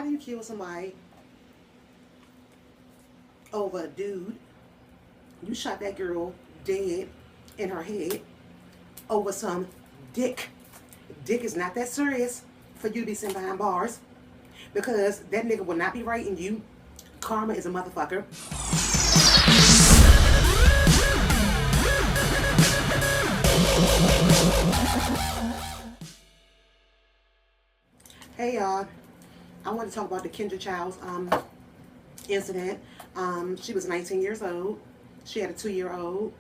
How do you kill somebody over a dude? You shot that girl dead in her head over some dick. Dick is not that serious for you to be sitting behind bars, because that nigga will not be writing you. Karma is a motherfucker. Hey y'all, I want to talk about the Kendra Childs incident. She was 19 years old. She had a 2-year-old.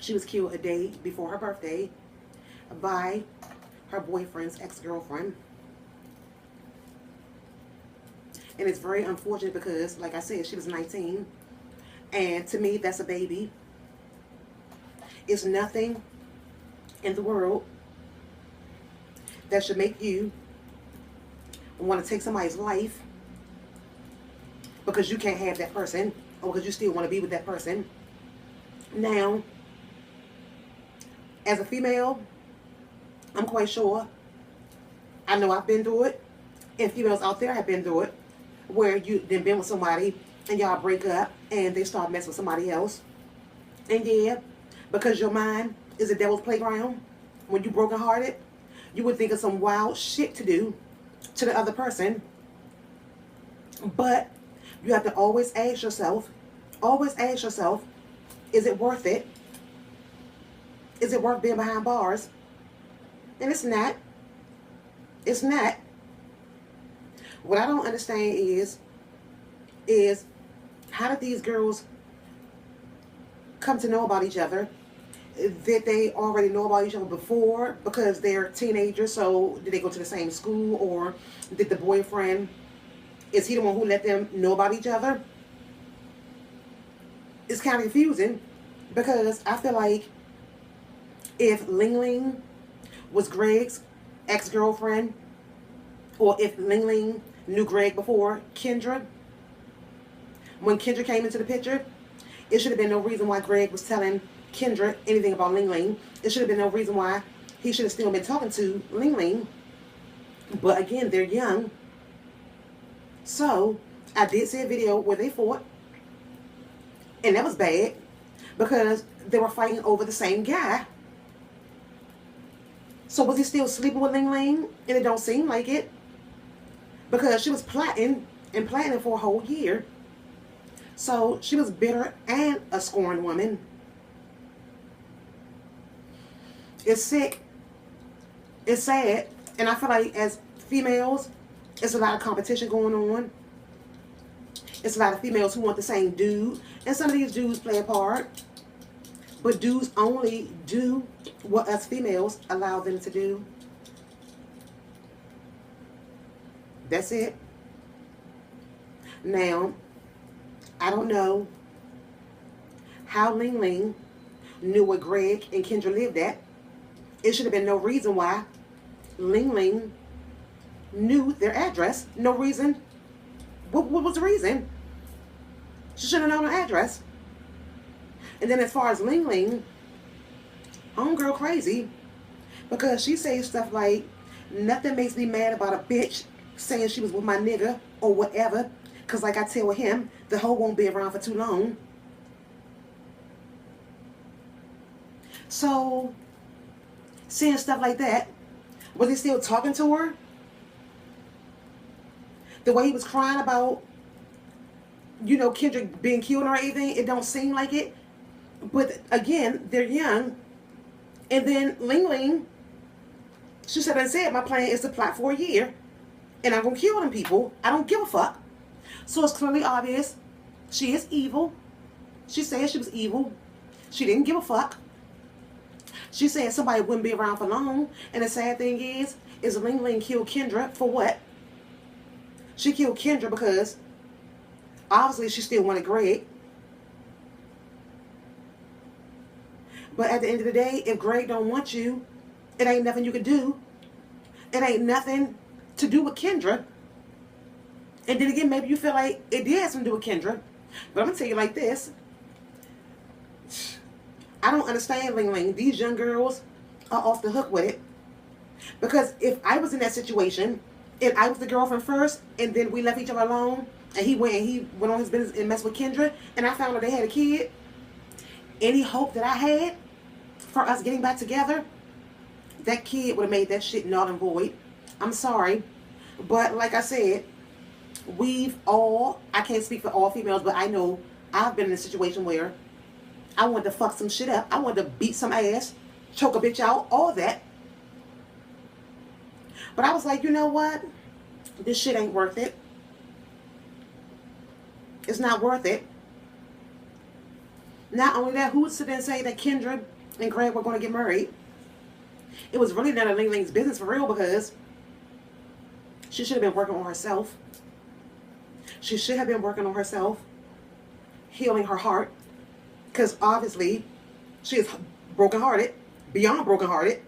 She was killed a day before her birthday by her boyfriend's ex-girlfriend. And it's very unfortunate because, like I said, she was 19. And to me, that's a baby. It's nothing in the world that should make you want to take somebody's life because you can't have that person, or because you still want to be with that person. Now, as a female, I'm quite sure, I know I've been through it, and females out there have been through it, where you then been with somebody and y'all break up and they start messing with somebody else. And yeah, because your mind is a devil's playground, when you brokenhearted, you would think of some wild shit to do to the other person. But you have to always ask yourself, is it worth it? Is it worth being behind bars? And it's not. It's not. What I don't understand is how did these girls come to know about each other? Did they already know about each other before because they're teenagers? So did they go to the same school, or did the boyfriend, is he the one who let them know about each other? It's kind of confusing, because I feel like if Ling Ling was Greg's ex-girlfriend, or if Ling Ling knew Greg before Kendra, when Kendra came into the picture, it should have been no reason why Greg was telling Kendra anything about Ling Ling. It should have been no reason why he should have still been talking to Ling Ling. But again, they're young. So I did see a video where they fought, and that was bad because they were fighting over the same guy. So was he still sleeping with Ling Ling? And it don't seem like it, because she was plotting and planning for a whole year. So she was bitter and a scorned woman. It's sick. It's sad. And I feel like as females, it's a lot of competition going on. It's a lot of females who want the same dude. And some of these dudes play a part. But dudes only do what us females allow them to do. That's it. Now, I don't know how Ling Ling knew where Greg and Kendra lived at. It should have been no reason why Ling Ling knew their address. No reason. What was the reason? She should have known her address. And then as far as Ling Ling, homegirl crazy, because she says stuff like, nothing makes me mad about a bitch saying she was with my nigga or whatever, because like I tell him, the hoe won't be around for too long. So, saying stuff like that, was he still talking to her? The way he was crying about, you know, Kendrick being killed or anything, it don't seem like it. But again, they're young. And then Ling Ling, she said and said, my plan is to plot for a year, and I'm going to kill them people. I don't give a fuck. So it's clearly obvious she is evil. She said she was evil. She didn't give a fuck. She said somebody wouldn't be around for long. And the sad thing is Ling Ling killed Kendra for what? She killed Kendra because obviously she still wanted Greg. But at the end of the day, if Greg don't want you, it ain't nothing you can do. It ain't nothing to do with Kendra. And then again, maybe you feel like it did have something to do with Kendra. But I'm going to tell you like this. I don't understand Ling Ling. These young girls are off the hook with it. Because if I was in that situation And I was the girlfriend first, and then we left each other alone. And he went on his business and messed with Kendra. And I found out they had a kid. Any hope that I had for us getting back together, that kid would have made that shit null and void. I'm sorry. But like I said, I can't speak for all females, but I know I've been in a situation where I wanted to fuck some shit up. I wanted to beat some ass, choke a bitch out, all that. But I was like, you know what? This shit ain't worth it. It's not worth it. Not only that, who would sit there and say that Kendra and Greg were going to get married? It was really none of Ling Ling's business for real, because she should have been working on herself. She should have been working on herself, healing her heart, because obviously she is brokenhearted, beyond brokenhearted.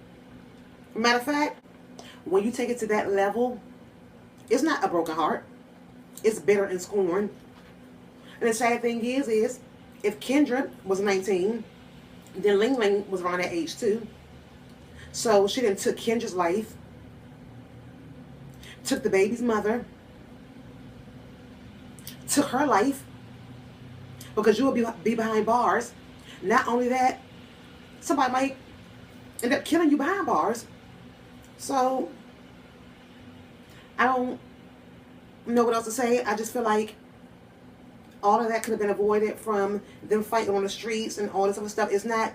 Matter of fact, when you take it to that level, it's not a broken heart. It's bitter and scorn. And the sad thing is if Kendra was 19, then Ling Ling was around that age too. So she then took Kendra's life, took the baby's mother, took her life, because you will be behind bars. Not only that, somebody might end up killing you behind bars. So I don't know what else to say. I just feel like all of that could have been avoided from them fighting on the streets and all this other stuff. It's not,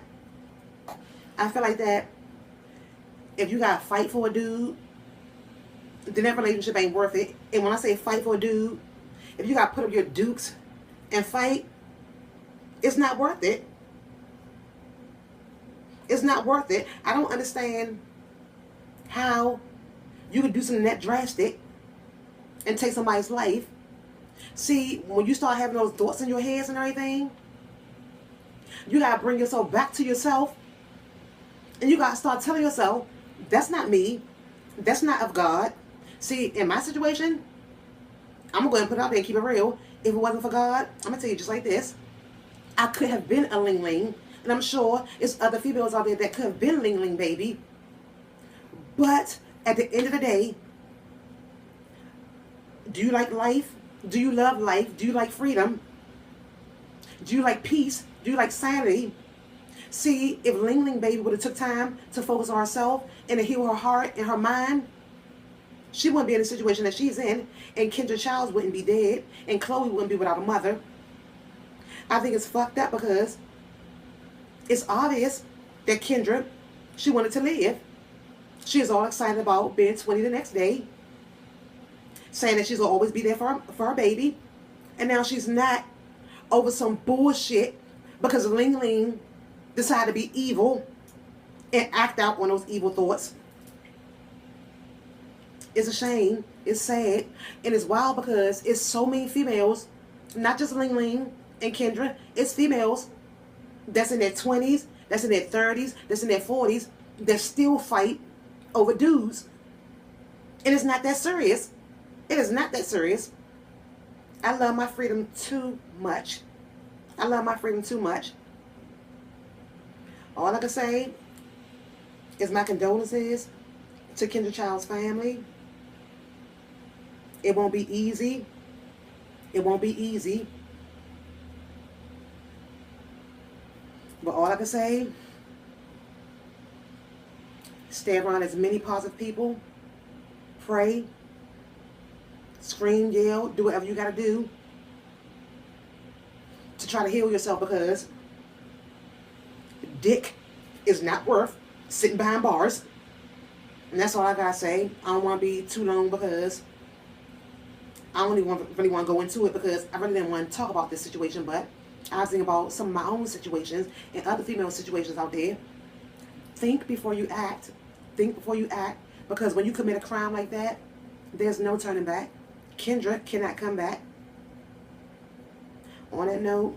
I feel like that if you got to fight for a dude, then that relationship ain't worth it. And when I say fight for a dude, if you got to put up your dukes and fight, it's not worth it. It's not worth it. I don't understand how you could do something that drastic and take somebody's life. See, when you start having those thoughts in your heads and everything, you got to bring yourself back to yourself. And you got to start telling yourself, that's not me. That's not of God. See, in my situation, I'm going to go ahead and put it out there and keep it real. If it wasn't for God, I'm going to tell you just like this. I could have been a Ling Ling. And I'm sure there's other females out there that could have been Ling Ling, baby. But at the end of the day, do you like life? Do you love life? Do you like freedom? Do you like peace? Do you like sanity? See, if Ling Ling baby would have took time to focus on herself and to heal her heart and her mind, she wouldn't be in the situation that she's in, and Kendra Childs wouldn't be dead, and Chloe wouldn't be without a mother. I think it's fucked up because it's obvious that Kendra, she wanted to live. She is all excited about being 20 the next day, saying that she's going to always be there for her baby. And now she's not, over some bullshit because Ling Ling decided to be evil and act out on those evil thoughts. It's a shame. It's sad. And it's wild because it's so many females, not just Ling Ling and Kendra, it's females that's in their 20s, that's in their 30s, that's in their 40s, that still fight over dudes. And it's not that serious. It is not that serious. I love my freedom too much. I love my freedom too much. All I can say is my condolences to Kendra Childs' family. It won't be easy. It won't be easy. But all I can say, stay around as many positive people. Pray. Scream, yell, do whatever you got to do to try to heal yourself, because dick is not worth sitting behind bars. And that's all I got to say. I don't want to be too long because I don't even really want to go into it, because I really didn't want to talk about this situation, but I was thinking about some of my own situations and other female situations out there. Think before you act. Think before you act, because when you commit a crime like that, there's no turning back. Kendra cannot come back. On that note,